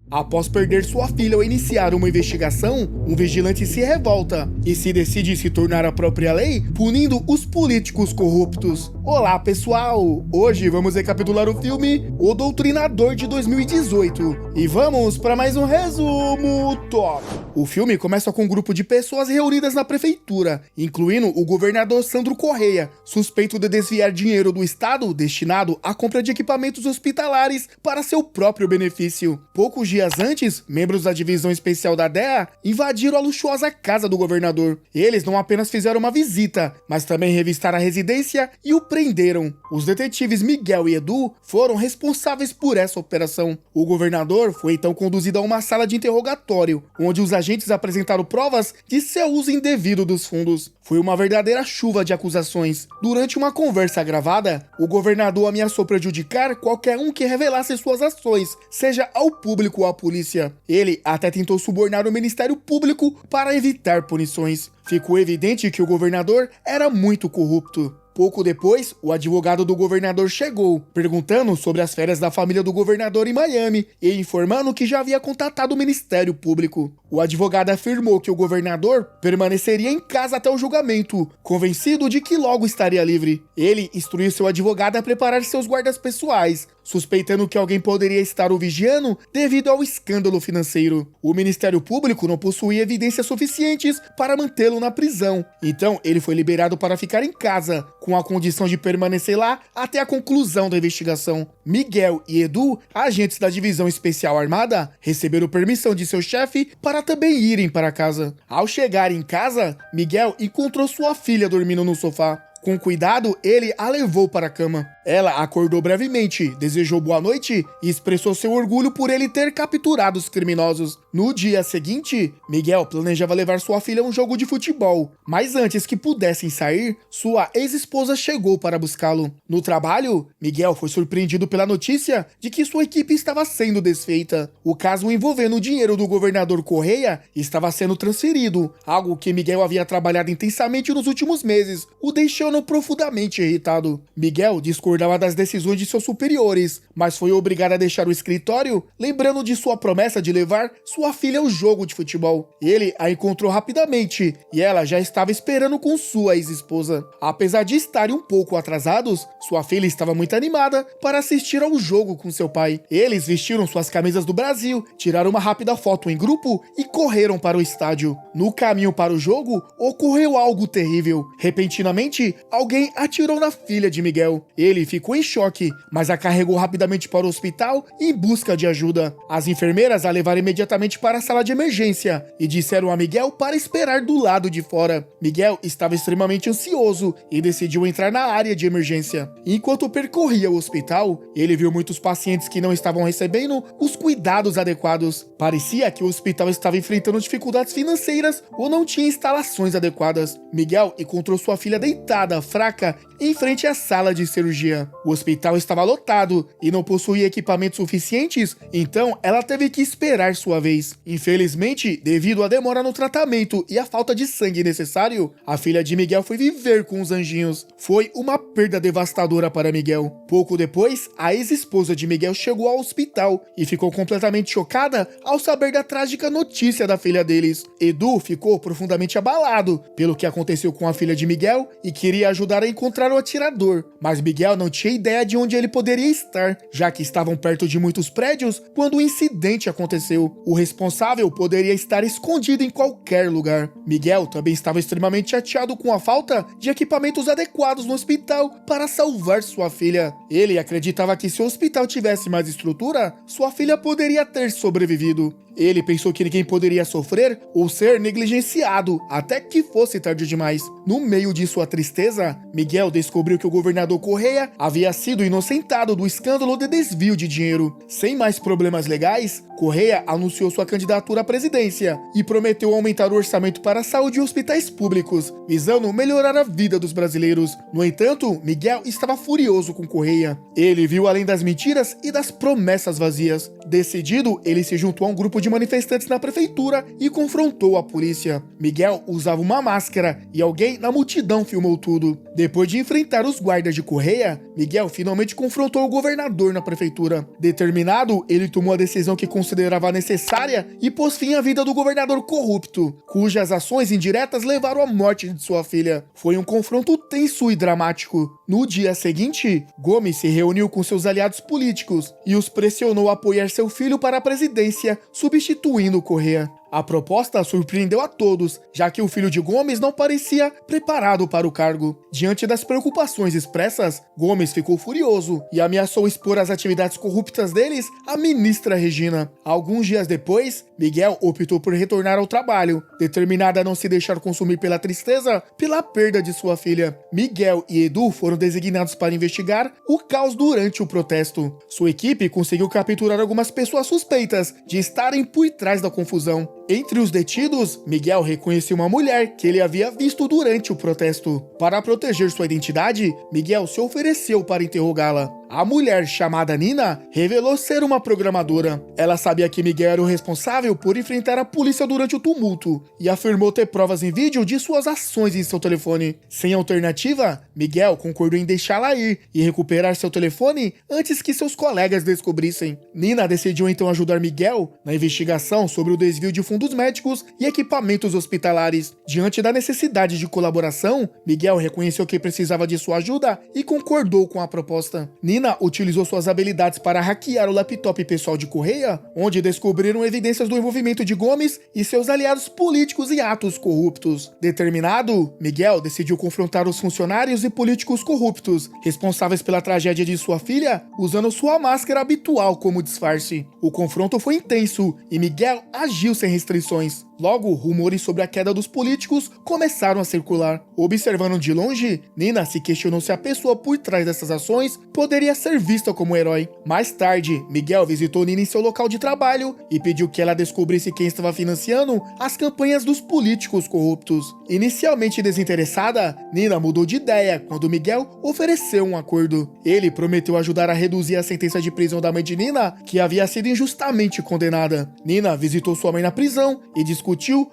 Após perder sua filha ao iniciar uma investigação, um vigilante se revolta e se decide se tornar a própria lei, punindo os políticos corruptos. Olá, pessoal! Hoje vamos recapitular o filme O Doutrinador de 2018 e vamos para mais um resumo top. O filme começa com um grupo de pessoas reunidas na prefeitura, incluindo o governador Sandro Correia, suspeito de desviar dinheiro do estado destinado à compra de equipamentos hospitalares para seu próprio benefício. Poucos dias antes, membros da divisão especial da DEA invadiram a luxuosa casa do governador. Eles não apenas fizeram uma visita, mas também revistaram a residência e o prenderam. Os detetives Miguel e Edu foram responsáveis por essa operação. O governador foi então conduzido a uma sala de interrogatório, onde os agentes apresentaram provas de seu uso indevido dos fundos. Foi uma verdadeira chuva de acusações. Durante uma conversa gravada, o governador ameaçou prejudicar qualquer um que revelasse suas ações, seja ao público ou à polícia. Ele até tentou subornar o Ministério Público para evitar punições. Ficou evidente que o governador era muito corrupto. Pouco depois, o advogado do governador chegou, perguntando sobre as férias da família do governador em Miami e informando que já havia contatado o Ministério Público. O advogado afirmou que o governador permaneceria em casa até o julgamento, convencido de que logo estaria livre. Ele instruiu seu advogado a preparar seus guardas pessoais, suspeitando que alguém poderia estar o vigiando devido ao escândalo financeiro. O Ministério Público não possuía evidências suficientes para mantê-lo na prisão, então ele foi liberado para ficar em casa, com a condição de permanecer lá até a conclusão da investigação. Miguel e Edu, agentes da Divisão Especial Armada, receberam permissão de seu chefe para também irem para casa. Ao chegar em casa, Miguel encontrou sua filha dormindo no sofá. Com cuidado, ele a levou para a cama. Ela acordou brevemente, desejou boa noite e expressou seu orgulho por ele ter capturado os criminosos. No dia seguinte, Miguel planejava levar sua filha a um jogo de futebol, mas antes que pudessem sair, sua ex-esposa chegou para buscá-lo. No trabalho, Miguel foi surpreendido pela notícia de que sua equipe estava sendo desfeita. O caso envolvendo o dinheiro do governador Correia estava sendo transferido, algo que Miguel havia trabalhado intensamente nos últimos meses, o deixando profundamente irritado. Miguel discordava das decisões de seus superiores, mas foi obrigado a deixar o escritório, lembrando de sua promessa de levar sua filha ao jogo de futebol. Ele a encontrou rapidamente e ela já estava esperando com sua ex-esposa. Apesar de estarem um pouco atrasados, sua filha estava muito animada para assistir ao jogo com seu pai. Eles vestiram suas camisas do Brasil, tiraram uma rápida foto em grupo e correram para o estádio. No caminho para o jogo, ocorreu algo terrível. Repentinamente, alguém atirou na filha de Miguel. Ele ficou em choque, mas a carregou rapidamente para o hospital em busca de ajuda. As enfermeiras a levaram imediatamente para a sala de emergência e disseram a Miguel para esperar do lado de fora. Miguel estava extremamente ansioso e decidiu entrar na área de emergência. Enquanto percorria o hospital, ele viu muitos pacientes que não estavam recebendo os cuidados adequados. Parecia que o hospital estava enfrentando dificuldades financeiras ou não tinha instalações adequadas. Miguel encontrou sua filha deitada, fraca, em frente à sala de cirurgia. O hospital estava lotado e não possuía equipamentos suficientes, então ela teve que esperar sua vez. Infelizmente, devido à demora no tratamento e à falta de sangue necessário, a filha de Miguel foi viver com os anjinhos. Foi uma perda devastadora para Miguel. Pouco depois, a ex-esposa de Miguel chegou ao hospital e ficou completamente chocada ao saber da trágica notícia da filha deles. Edu ficou profundamente abalado pelo que aconteceu com a filha de Miguel e queria ajudar a encontrar o atirador, mas Miguel não tinha ideia de onde ele poderia estar, já que estavam perto de muitos prédios quando o incidente aconteceu. O responsável poderia estar escondido em qualquer lugar. Miguel também estava extremamente chateado com a falta de equipamentos adequados no hospital para salvar sua filha. Ele acreditava que se o hospital tivesse mais estrutura, sua filha poderia ter sobrevivido. Ele pensou que ninguém poderia sofrer ou ser negligenciado até que fosse tarde demais. No meio de sua tristeza, Miguel descobriu que o governador Correia havia sido inocentado do escândalo de desvio de dinheiro. Sem mais problemas legais, Correia anunciou sua candidatura à presidência e prometeu aumentar o orçamento para a saúde e hospitais públicos, visando melhorar a vida dos brasileiros. No entanto, Miguel estava furioso com Correia. Ele viu além das mentiras e das promessas vazias. Decidido, ele se juntou a um grupo de de manifestantes na prefeitura e confrontou a polícia. Miguel usava uma máscara e alguém na multidão filmou tudo. Depois de enfrentar os guardas de Correia, Miguel finalmente confrontou o governador na prefeitura. Determinado, ele tomou a decisão que considerava necessária e pôs fim à vida do governador corrupto, cujas ações indiretas levaram à morte de sua filha. Foi um confronto tenso e dramático. No dia seguinte, Gomes se reuniu com seus aliados políticos e os pressionou a apoiar seu filho para a presidência, substituindo Correia. A proposta surpreendeu a todos, já que o filho de Gomes não parecia preparado para o cargo. Diante das preocupações expressas, Gomes ficou furioso e ameaçou expor as atividades corruptas deles à ministra Regina. Alguns dias depois, Miguel optou por retornar ao trabalho, determinado a não se deixar consumir pela tristeza pela perda de sua filha. Miguel e Edu foram designados para investigar o caos durante o protesto. Sua equipe conseguiu capturar algumas pessoas suspeitas de estarem por trás da confusão. Entre os detidos, Miguel reconheceu uma mulher que ele havia visto durante o protesto. Para proteger sua identidade, Miguel se ofereceu para interrogá-la. A mulher, chamada Nina, revelou ser uma programadora. Ela sabia que Miguel era o responsável por enfrentar a polícia durante o tumulto e afirmou ter provas em vídeo de suas ações em seu telefone. Sem alternativa, Miguel concordou em deixá-la ir e recuperar seu telefone antes que seus colegas descobrissem. Nina decidiu então ajudar Miguel na investigação sobre o desvio de fundos médicos e equipamentos hospitalares. Diante da necessidade de colaboração, Miguel reconheceu que precisava de sua ajuda e concordou com a proposta. Nina utilizou suas habilidades para hackear o laptop pessoal de Correia, onde descobriram evidências do envolvimento de Gomes e seus aliados políticos em atos corruptos. Determinado, Miguel decidiu confrontar os funcionários e políticos corruptos, responsáveis pela tragédia de sua filha, usando sua máscara habitual como disfarce. O confronto foi intenso e Miguel agiu sem restrições. Logo, rumores sobre a queda dos políticos começaram a circular. Observando de longe, Nina se questionou se a pessoa por trás dessas ações poderia ser vista como herói. Mais tarde, Miguel visitou Nina em seu local de trabalho e pediu que ela descobrisse quem estava financiando as campanhas dos políticos corruptos. Inicialmente desinteressada, Nina mudou de ideia quando Miguel ofereceu um acordo. Ele prometeu ajudar a reduzir a sentença de prisão da mãe de Nina, que havia sido injustamente condenada. Nina visitou sua mãe na prisão e discutiu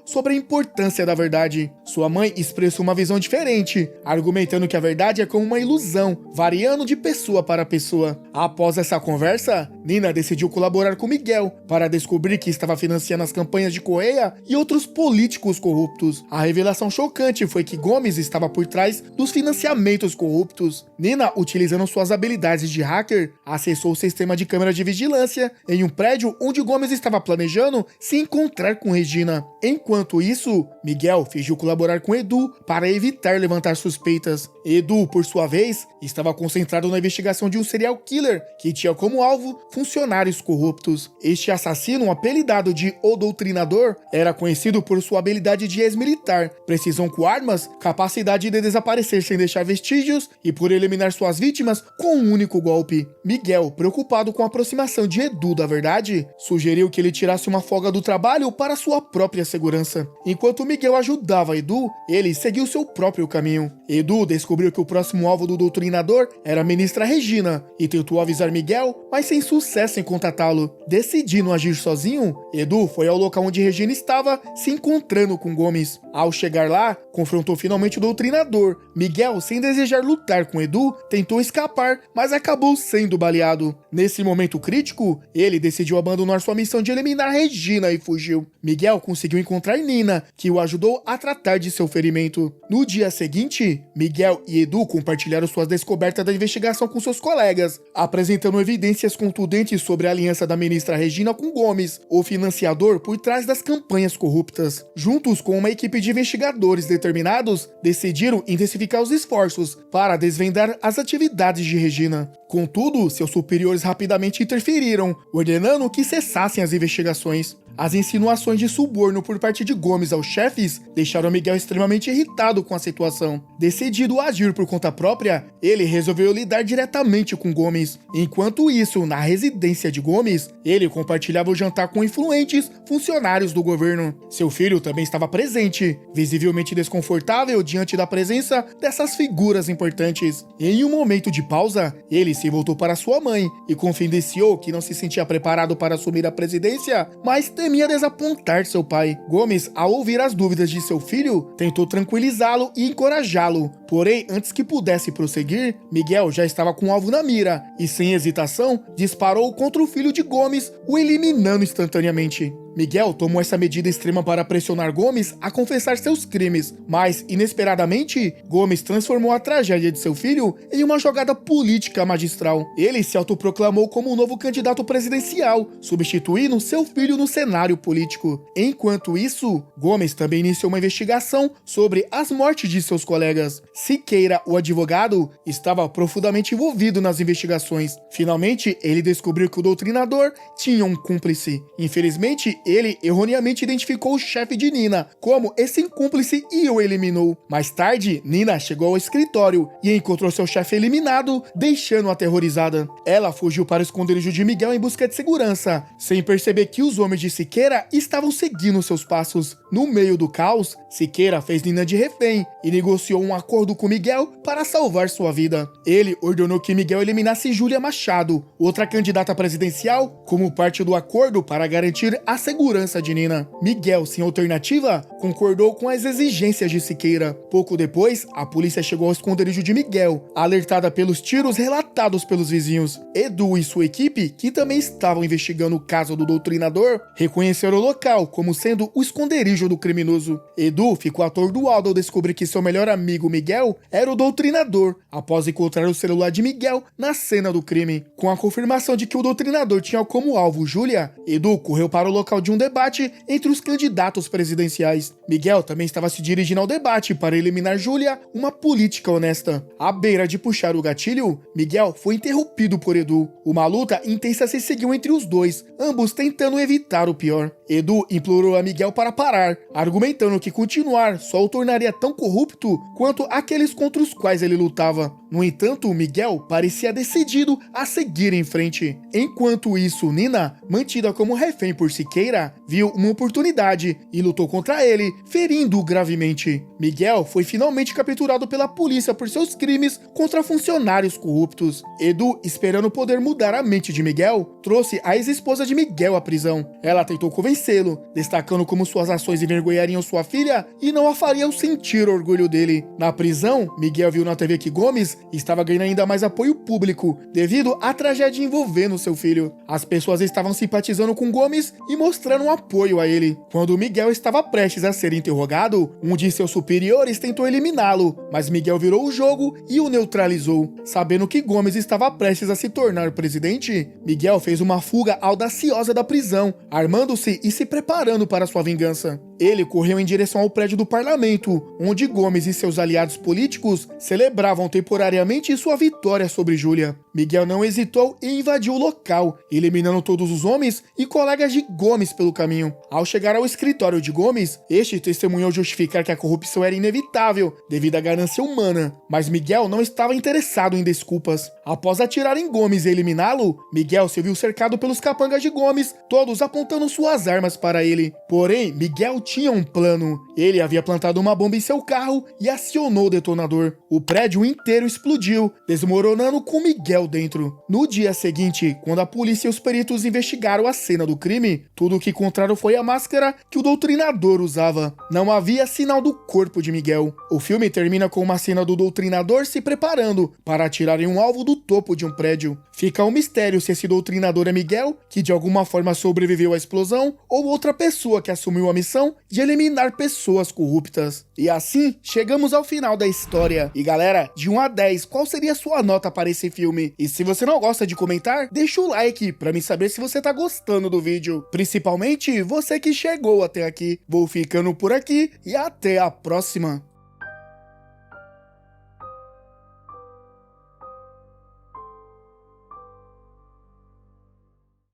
sobre a importância da verdade. Sua mãe expressou uma visão diferente, argumentando que a verdade é como uma ilusão, variando de pessoa para pessoa. Após essa conversa, Nina decidiu colaborar com Miguel para descobrir que estava financiando as campanhas de Correia e outros políticos corruptos. A revelação chocante foi que Gomes estava por trás dos financiamentos corruptos. Nina, utilizando suas habilidades de hacker, acessou o sistema de câmera de vigilância em um prédio onde Gomes estava planejando se encontrar com Regina. Enquanto isso, Miguel fingiu colaborar com Edu para evitar levantar suspeitas. Edu, por sua vez, estava concentrado na investigação de um serial killer que tinha como alvo funcionários corruptos. Este assassino, apelidado de O Doutrinador, era conhecido por sua habilidade de ex-militar, precisão com armas, capacidade de desaparecer sem deixar vestígios e por eliminar suas vítimas com um único golpe. Miguel, preocupado com a aproximação de Edu da verdade, sugeriu que ele tirasse uma folga do trabalho para sua própria segurança. Enquanto Miguel ajudava Edu, ele seguiu seu próprio caminho. Edu descobriu que o próximo alvo do Doutrinador era a ministra Regina e tentou avisar Miguel, mas sem sucesso em contatá-lo. Decidindo agir sozinho, Edu foi ao local onde Regina estava se encontrando com Gomes. Ao chegar lá, confrontou finalmente o Doutrinador. Miguel, sem desejar lutar com Edu, tentou escapar, mas acabou sendo baleado. Nesse momento crítico, ele decidiu abandonar sua missão de eliminar Regina e fugiu. Miguel conseguiu encontrar Nina, que o ajudou a tratar de seu ferimento. No dia seguinte, Miguel e Edu compartilharam suas descobertas da investigação com seus colegas, apresentando evidências contundentes sobre a aliança da ministra Regina com Gomes, o financiador por trás das campanhas corruptas. Juntos com uma equipe de investigadores determinados, decidiram intensificar os esforços para desvendar as atividades de Regina. Contudo, seus superiores rapidamente interferiram, ordenando que cessassem as investigações. As insinuações de suborno por parte de Gomes aos chefes deixaram Miguel extremamente irritado com a situação. Decidido a agir por conta própria, ele resolveu lidar diretamente com Gomes. Enquanto isso, na residência de Gomes, ele compartilhava o jantar com influentes funcionários do governo. Seu filho também estava presente, visivelmente desconfortável diante da presença dessas figuras importantes. Em um momento de pausa, ele se voltou para sua mãe e confidenciou que não se sentia preparado para assumir a presidência, mas temia desapontar seu pai. Gomes, ao ouvir as dúvidas de seu filho, tentou tranquilizá-lo e encorajá-lo. Porém, antes que pudesse prosseguir, Miguel já estava com o alvo na mira e, sem hesitação, disparou contra o filho de Gomes, o eliminando instantaneamente. Miguel tomou essa medida extrema para pressionar Gomes a confessar seus crimes, mas, inesperadamente, Gomes transformou a tragédia de seu filho em uma jogada política magistral. Ele se autoproclamou como o novo candidato presidencial, substituindo seu filho no cenário político. Enquanto isso, Gomes também iniciou uma investigação sobre as mortes de seus colegas. Siqueira, o advogado, estava profundamente envolvido nas investigações. Finalmente, ele descobriu que o doutrinador tinha um cúmplice. Infelizmente, ele erroneamente identificou o chefe de Nina como esse cúmplice e o eliminou. Mais tarde, Nina chegou ao escritório e encontrou seu chefe eliminado, deixando-a aterrorizada. Ela fugiu para o esconderijo de Miguel em busca de segurança, sem perceber que os homens de Siqueira estavam seguindo seus passos. No meio do caos, Siqueira fez Nina de refém e negociou um acordo com Miguel para salvar sua vida. Ele ordenou que Miguel eliminasse Júlia Machado, outra candidata presidencial, como parte do acordo para garantir a segurança de Nina. Miguel, sem alternativa, concordou com as exigências de Siqueira. Pouco depois, a polícia chegou ao esconderijo de Miguel, alertada pelos tiros relatados pelos vizinhos. Edu e sua equipe, que também estavam investigando o caso do doutrinador, reconheceram o local como sendo o esconderijo do criminoso. Edu ficou atordoado ao descobrir que seu melhor amigo Miguel era o doutrinador, após encontrar o celular de Miguel na cena do crime. Com a confirmação de que o doutrinador tinha como alvo Júlia, Edu correu para o local de um debate entre os candidatos presidenciais. Miguel também estava se dirigindo ao debate para eliminar Júlia, uma política honesta. À beira de puxar o gatilho, Miguel foi interrompido por Edu. Uma luta intensa se seguiu entre os dois, ambos tentando evitar o pior. Edu implorou a Miguel para parar, argumentando que continuar só o tornaria tão corrupto quanto aqueles contra os quais ele lutava. No entanto, Miguel parecia decidido a seguir em frente. Enquanto isso, Nina, mantida como refém por Siqueira, viu uma oportunidade e lutou contra ele, ferindo-o gravemente. Miguel foi finalmente capturado pela polícia por seus crimes contra funcionários corruptos. Edu, esperando poder mudar a mente de Miguel, trouxe a ex-esposa de Miguel à prisão. Ela tentou convencê-lo, destacando como suas ações envergonhariam sua filha e não a fariam sentir orgulho dele. Na prisão, Miguel viu na TV que Gomes estava ganhando ainda mais apoio público devido à tragédia envolvendo seu filho. As pessoas estavam simpatizando com Gomes e mostrando um apoio a ele. Quando Miguel estava prestes a ser interrogado, um de seus superiores tentou eliminá-lo, mas Miguel virou o jogo e o neutralizou. Sabendo que Gomes estava prestes a se tornar presidente, Miguel fez uma fuga audaciosa da prisão, armando-se e se preparando para sua vingança. Ele correu em direção ao prédio do parlamento, onde Gomes e seus aliados políticos celebravam temporariamente sua vitória sobre Júlia. Miguel não hesitou e invadiu o local, eliminando todos os homens e colegas de Gomes pelo caminho. Ao chegar ao escritório de Gomes, este testemunhou justificar que a corrupção era inevitável devido à ganância humana, mas Miguel não estava interessado em desculpas. Após atirar em Gomes e eliminá-lo, Miguel se viu cercado pelos capangas de Gomes, todos apontando suas armas para ele. Porém, Miguel tinha um plano. Ele havia plantado uma bomba em seu carro e acionou o detonador. O prédio inteiro explodiu, desmoronando com Miguel dentro. No dia seguinte, quando a polícia e os peritos investigaram a cena do crime, tudo o que encontraram foi a máscara que o doutrinador usava. Não havia sinal do corpo de Miguel. O filme termina com uma cena do doutrinador se preparando para atirar em um alvo do topo de um prédio. Fica um mistério se esse doutrinador é Miguel, que de alguma forma sobreviveu à explosão, ou outra pessoa que assumiu a missão de eliminar pessoas corruptas. E assim, chegamos ao final da história. E galera, de 1 a 10, qual seria a sua nota para esse filme? E se você não gosta de comentar, deixa o like pra me saber se você tá gostando do vídeo. Principalmente você que chegou até aqui. Vou ficando por aqui e até a próxima.